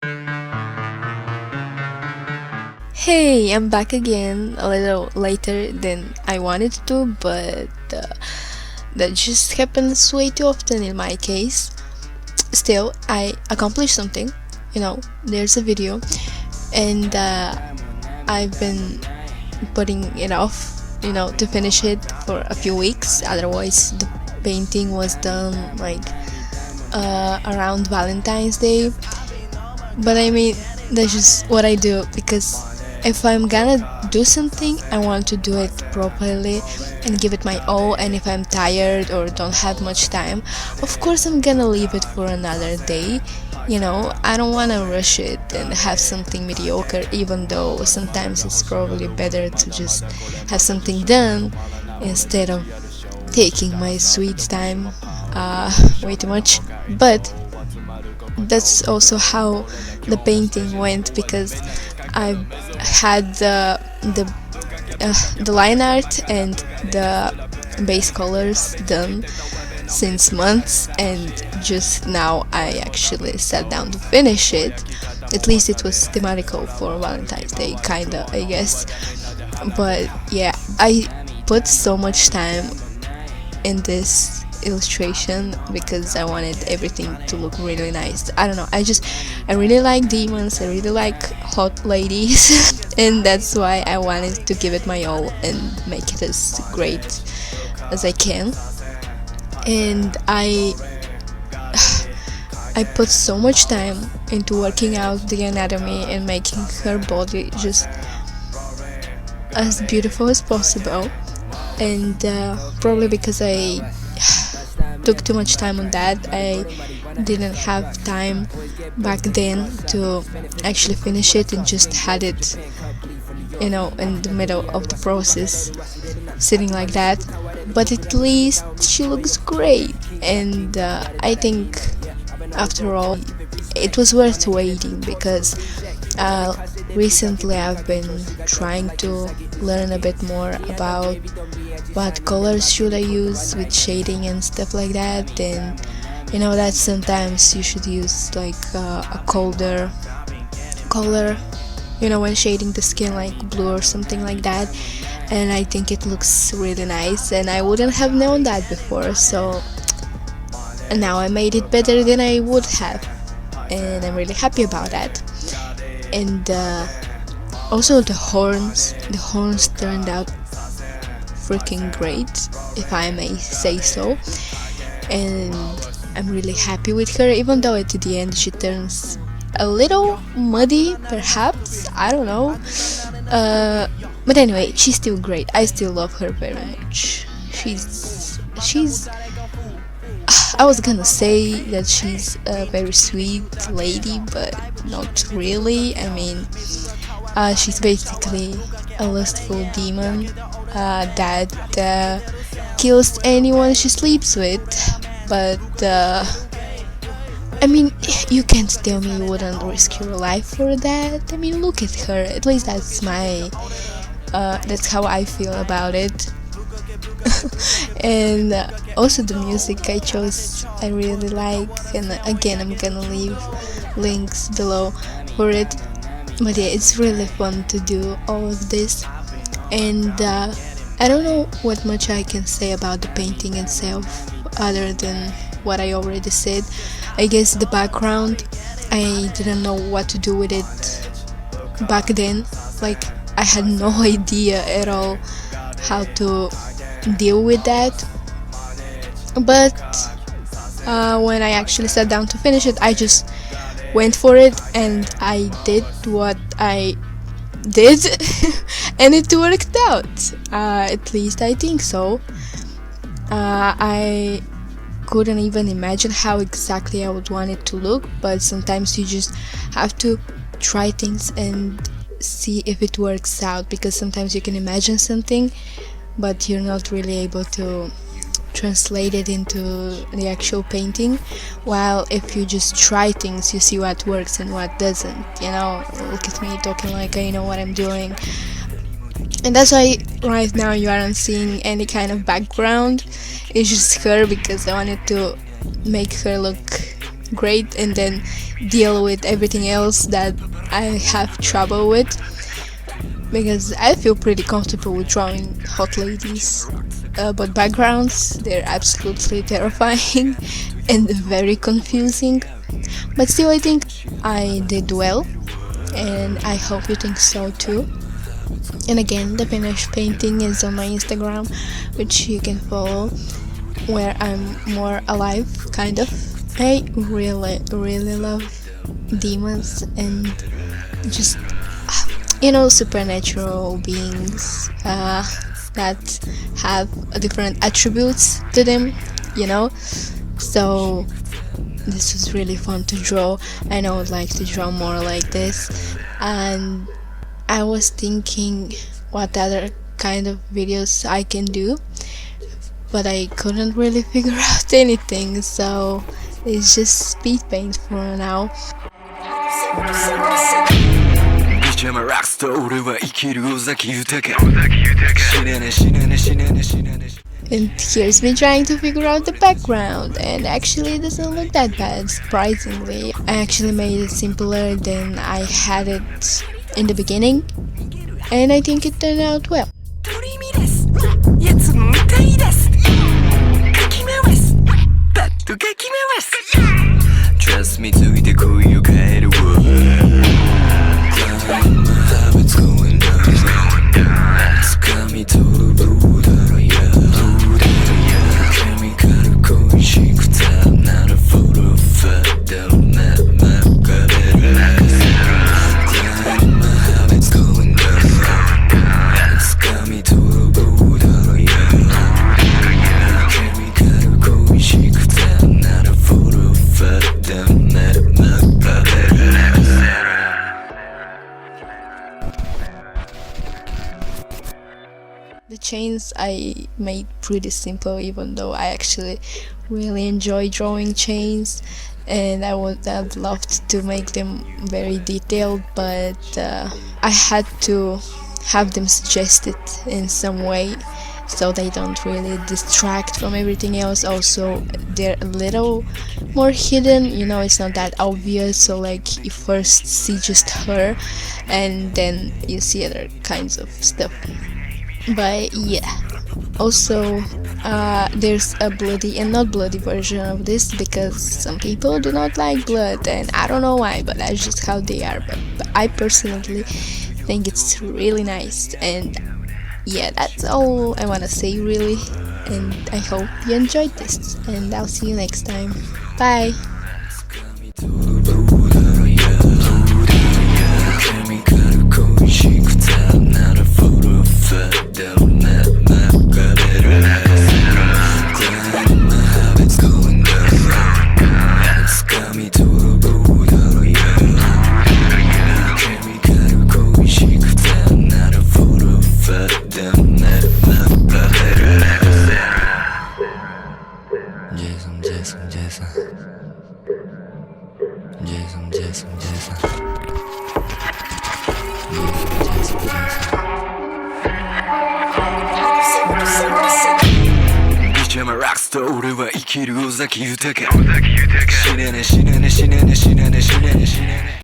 Hey, I'm back again a little later than I wanted to, but that just happens way too often in my case. Still, I accomplished something. There's a video, and I've been putting it off, to finish it for a few weeks. Otherwise, the painting was done like around Valentine's Day. But I mean, that's just what I do because if I'm gonna do something, I want to do it properly and give it my all. And if I'm tired or don't have much time, of course, I'm gonna leave it for another day. I don't want to rush it and have something mediocre, even though sometimes it's probably better to just have something done instead of taking my sweet time way too much. But that's also how the painting went because I had the line art and the base colors done since months, and just now I actually sat down to finish it. At least it was thematical for Valentine's Day, kinda, I guess. But yeah, I put so much time in this illustration because I wanted everything to look really nice. I don't know, I really like demons, I really like hot ladies and that's why I wanted to give it my all and make it as great as I can. And I put so much time into working out the anatomy and making her body just as beautiful as possible. And probably because I took too much time on that, I didn't have time back then to actually finish it and just had it, in the middle of the process, sitting like that. But at least she looks great, and I think after all, it was worth waiting because recently I've been trying to learn a bit more about what colors should I use with shading and stuff like that. And that sometimes you should use like a colder color, when shading the skin, like blue or something like that. And I think it looks really nice, and I wouldn't have known that before, so now I made it better than I would have, and I'm really happy about that. And also the horns turned out freaking great, if I may say so. And I'm really happy with her, even though at the end she turns a little muddy, perhaps, I don't know. But anyway, she's still great. I still love her very much. She's I was gonna say that she's a very sweet lady, but not really. I mean, she's basically a lustful demon that kills anyone she sleeps with. But I mean, you can't tell me you wouldn't risk your life for that. I mean, look at her. At least that's that's how I feel about it. And also the music I chose, I really like, and again, I'm gonna leave links below for it. But yeah, it's really fun to do all of this. And I don't know what much I can say about the painting itself other than what I already said. I guess the background, I didn't know what to do with it back then. Like, I had no idea at all how to deal with that. But when I actually sat down to finish it, I just went for it and I did what I did and it worked out. At least I think so. I couldn't even imagine how exactly I would want it to look, but sometimes you just have to try things and see if it works out, because sometimes you can imagine something but you're not really able to translate it into the actual painting, while if you just try things, you see what works and what doesn't. Look at me talking like I know what I'm doing. And that's why right now you aren't seeing any kind of background. It's just her, because I wanted to make her look great, and then deal with everything else that I have trouble with, because I feel pretty comfortable with drawing hot ladies. But backgrounds, they're absolutely terrifying and very confusing. But still, I think I did well, and I hope you think so too. And again, the finished painting is on my Instagram, which you can follow, where I'm more alive, kind of. I really love demons and just, supernatural beings that have different attributes to them, you know. So this was really fun to draw, and I would like to draw more like this. And I was thinking what other kind of videos I can do, but I couldn't really figure out anything, so it's just speed paint for now. And here's me trying to figure out the background, and actually it doesn't look that bad, surprisingly. I actually made it simpler than I had it in the beginning, and I think it turned out well. Trust me, ついてこいよ帰るわ Climb my habits going down 掴み取るブーダラやケミカル恋しくたならフォローファッダルマッマッカベル Climb my habits going down 掴み取るブーダラやケミカル恋しくたならフォローファッダルマッマッカベル The chains I made pretty simple, even though I actually really enjoy drawing chains, and I would have loved to make them very detailed, but I had to have them suggested in some way so they don't really distract from everything else. Also, they're a little more hidden, it's not that obvious, so like you first see just her and then you see other kinds of stuff. But yeah, also there's a bloody and not bloody version of this, because some people do not like blood, and I don't know why, but that's just how they are. But I personally think it's really nice. And yeah, that's all I want to say, really, and I hope you enjoyed this, and I'll see you next time. Bye. Rockstar 俺は生きる尾崎豊死ねね死ねね死ねね死ねね死ねね死ねね